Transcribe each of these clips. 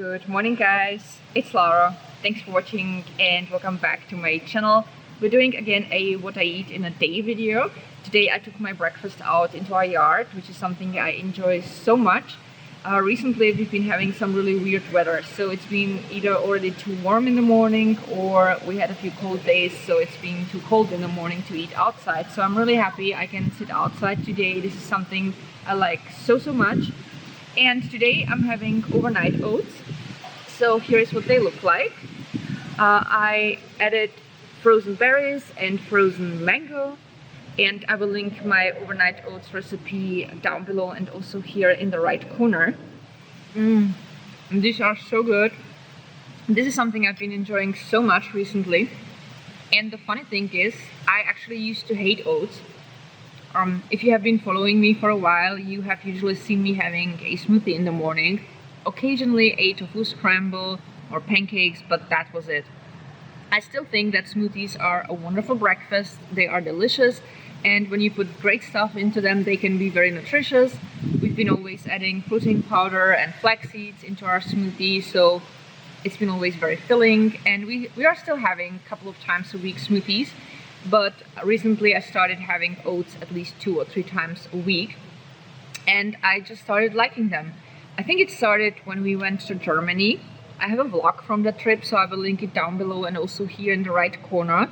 Good morning guys, it's Lara. Thanks for watching and welcome back to my channel. We're doing again a what I eat in a day video. Today I took my breakfast out into our yard, which is something I enjoy so much. Recently we've been having some really weird weather, so it's been either already too warm in the morning or we had a few cold days, so it's been too cold in the morning to eat outside. So I'm really happy I can sit outside today. This is something I like so much. And today I'm having overnight oats. So here is what they look like. I added frozen berries and frozen mango, and I will link my overnight oats recipe down below and also here in the right corner. And these are so good. This is something I've been enjoying so much recently. And the funny thing is, I actually used to hate oats. If you have been following me for a while, you have usually seen me having a smoothie in the morning, occasionally a tofu scramble or pancakes, but that was it. I still think that smoothies are a wonderful breakfast. They are delicious, and when you put great stuff into them, they can be very nutritious. We've been always adding protein powder and flax seeds into our smoothie, so it's been always very filling, and we are still having a couple of times a week smoothies. But recently I started having oats at least 2 or 3 times a week, and I just started liking them. I think it started when we went to Germany. I have a vlog from that trip, so I will link it down below and also here in the right corner.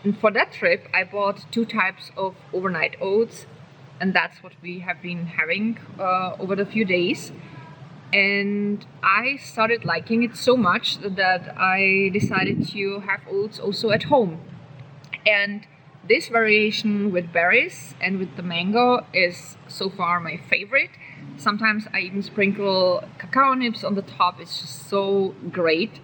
And for that trip I bought 2 types of overnight oats, and that's what we have been having over the few days. And I started liking it so much that I decided to have oats also at home. And this variation with berries and with the mango is so far my favorite. Sometimes I even sprinkle cacao nibs on the top. It's just so great.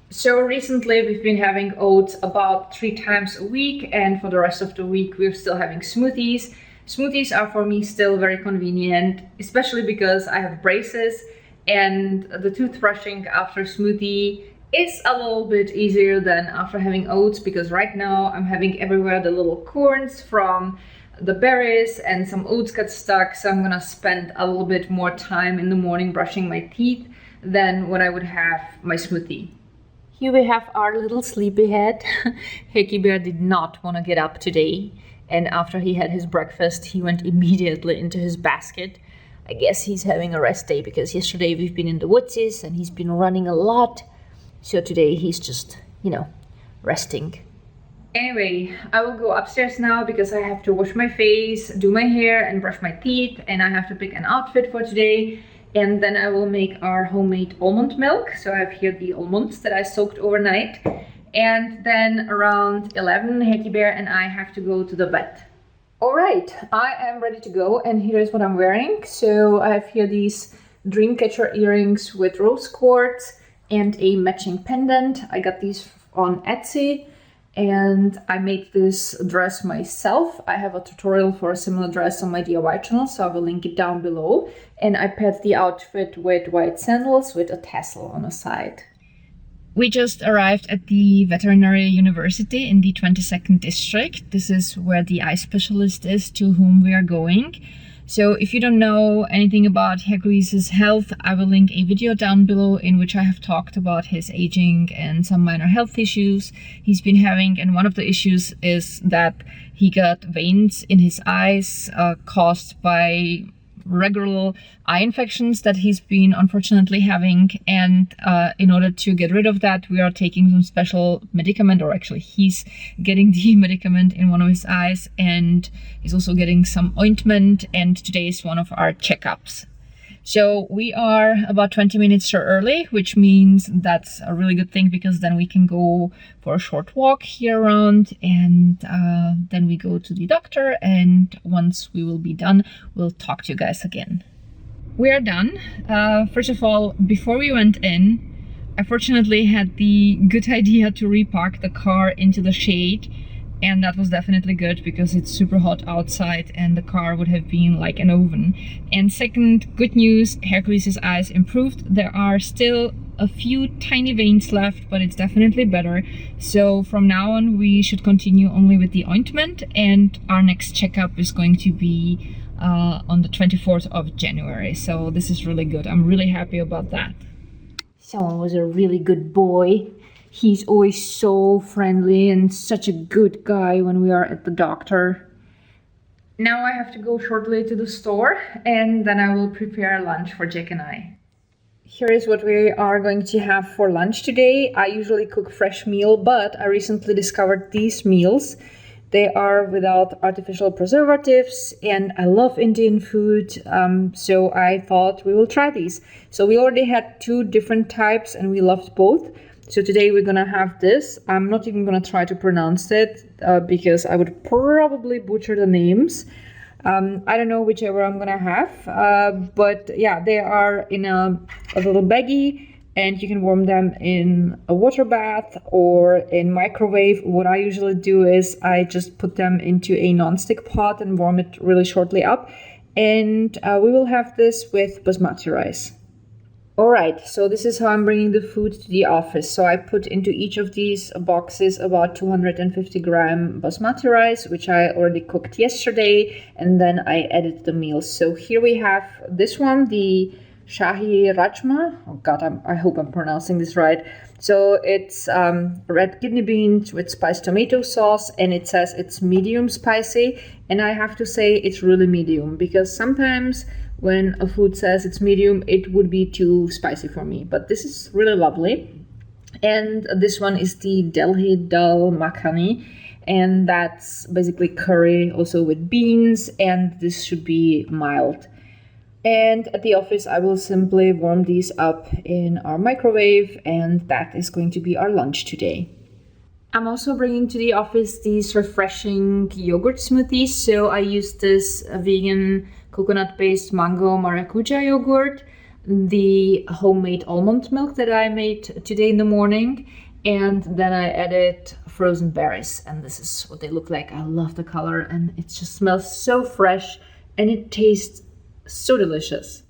So recently we've been having oats about 3 times a week, and for the rest of the week we're still having smoothies. Smoothies are for me still very convenient, especially because I have braces, and the toothbrushing after smoothie is a little bit easier than after having oats, because right now I'm having everywhere the little corns from the berries and some oats got stuck, so I'm gonna spend a little bit more time in the morning brushing my teeth than when I would have my smoothie. Here we have our little sleepyhead. Hickey Bear did not want to get up today, and after he had his breakfast he went immediately into his basket. I guess he's having a rest day because yesterday we've been in the woodsies and he's been running a lot. So today he's just, resting. Anyway, I will go upstairs now because I have to wash my face, do my hair and brush my teeth, and I have to pick an outfit for today. And then I will make our homemade almond milk. So I have here the almonds that I soaked overnight. And then around 11, Hickey Bear and I have to go to the vet. Alright, I am ready to go, and here's what I'm wearing. So I have here these Dreamcatcher earrings with rose quartz and a matching pendant. I got these on Etsy, and I made this dress myself. I have a tutorial for a similar dress on my DIY channel, so I will link it down below. And I paired the outfit with white sandals with a tassel on the side. We just arrived at the veterinary university in the 22nd district. This is where the eye specialist is to whom we are going. So if you don't know anything about Hercules' health, I will link a video down below in which I have talked about his aging and some minor health issues he's been having. And one of the issues is that he got veins in his eyes caused by regular eye infections that he's been unfortunately having, and in order to get rid of that we are taking some special medicament, or actually he's getting the medicament in one of his eyes, and he's also getting some ointment, and today is one of our checkups. So we are about 20 minutes too early, which means that's a really good thing because then we can go for a short walk here around, and then we go to the doctor, and once we will be done, we'll talk to you guys again. We are done. First of all, before we went in, I fortunately had the good idea to repark the car into the shade. And that was definitely good because it's super hot outside and the car would have been like an oven. And second, good news, Hercules' eyes improved. There are still a few tiny veins left, but it's definitely better. So from now on we should continue only with the ointment, and our next checkup is going to be on the 24th of January. So this is really good. I'm really happy about that. Someone was a really good boy. He's always so friendly and such a good guy when we are at the doctor. Now I have to go shortly to the store and then I will prepare lunch for Jack and I. Here is what we are going to have for lunch today. I usually cook fresh meal, but I recently discovered these meals. They are without artificial preservatives and I love Indian food, so I thought we will try these. So we already had 2 different types and we loved both. So today we're gonna have this. I'm not even gonna try to pronounce it because I would probably butcher the names. I don't know whichever I'm gonna have, but yeah, they are in a little baggie and you can warm them in a water bath or in microwave. What I usually do is I just put them into a non-stick pot and warm it really shortly up. And we will have this with basmati rice. Alright, so this is how I'm bringing the food to the office. So I put into each of these boxes about 250 gram basmati rice, which I already cooked yesterday, and then I added the meals. So here we have this one, the Shahi Rajma. Oh God, I hope I'm pronouncing this right. So it's red kidney beans with spiced tomato sauce, and it says it's medium spicy. And I have to say it's really medium because sometimes when a food says it's medium, it would be too spicy for me. But this is really lovely. And this one is the Delhi Dal Makhani. And that's basically curry also with beans. And this should be mild. And at the office, I will simply warm these up in our microwave. And that is going to be our lunch today. I'm also bringing to the office these refreshing yogurt smoothies. So I use this vegan coconut-based mango maracuja yogurt, the homemade almond milk that I made today in the morning, and then I added frozen berries, and this is what they look like. I love the color and it just smells so fresh and it tastes so delicious.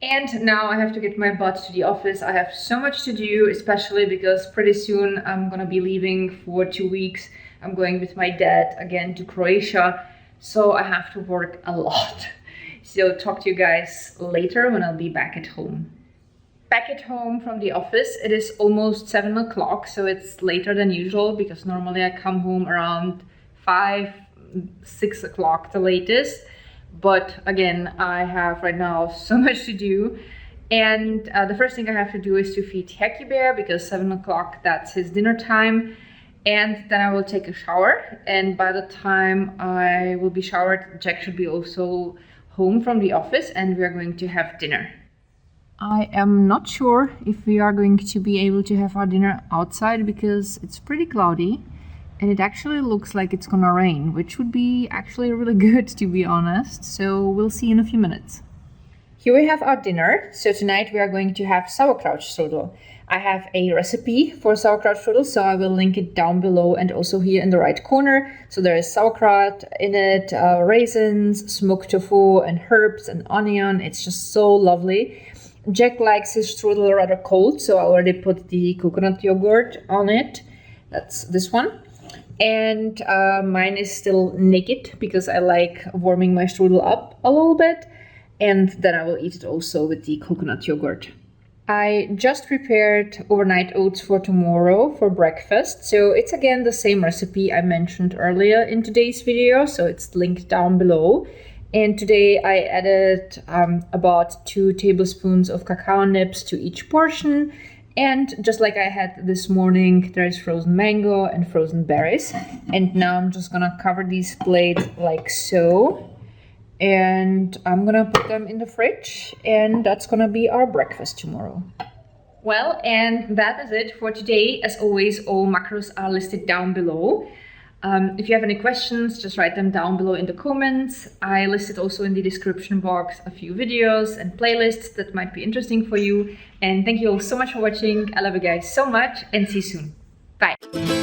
And now I have to get my butt to the office. I have so much to do, especially because pretty soon I'm gonna be leaving for 2 weeks. I'm going with my dad again to Croatia, so I have to work a lot. So talk to you guys later when I'll be back at home. Back at home from the office, it is almost 7 o'clock, so it's later than usual because normally I come home around 5, 6 o'clock the latest. But again, I have right now so much to do. And the first thing I have to do is to feed Hacky Bear because 7 o'clock, that's his dinner time. And then I will take a shower. And by the time I will be showered, Jack should be also home from the office and we are going to have dinner. I am not sure if we are going to be able to have our dinner outside because it's pretty cloudy and it actually looks like it's gonna rain, which would be actually really good to be honest. So we'll see in a few minutes. Here we have our dinner. So tonight we are going to have sauerkraut strudel. I have a recipe for sauerkraut strudel, so I will link it down below and also here in the right corner. So there is sauerkraut in it, raisins, smoked tofu and herbs and onion. It's just so lovely. Jack likes his strudel rather cold, so I already put the coconut yogurt on it. That's this one. And mine is still naked because I like warming my strudel up a little bit. And then I will eat it also with the coconut yogurt. I just prepared overnight oats for tomorrow for breakfast. So it's again the same recipe I mentioned earlier in today's video. So it's linked down below. And today I added about 2 tablespoons of cacao nibs to each portion. And just like I had this morning, there is frozen mango and frozen berries. And now I'm just gonna cover these plates like so. And I'm gonna put them in the fridge and that's gonna be our breakfast tomorrow. Well, and that is it for today. As always, all macros are listed down below. If you have any questions, just write them down below in the comments. I listed also in the description box a few videos and playlists that might be interesting for you. And thank you all so much for watching. I love you guys so much and see you soon. Bye.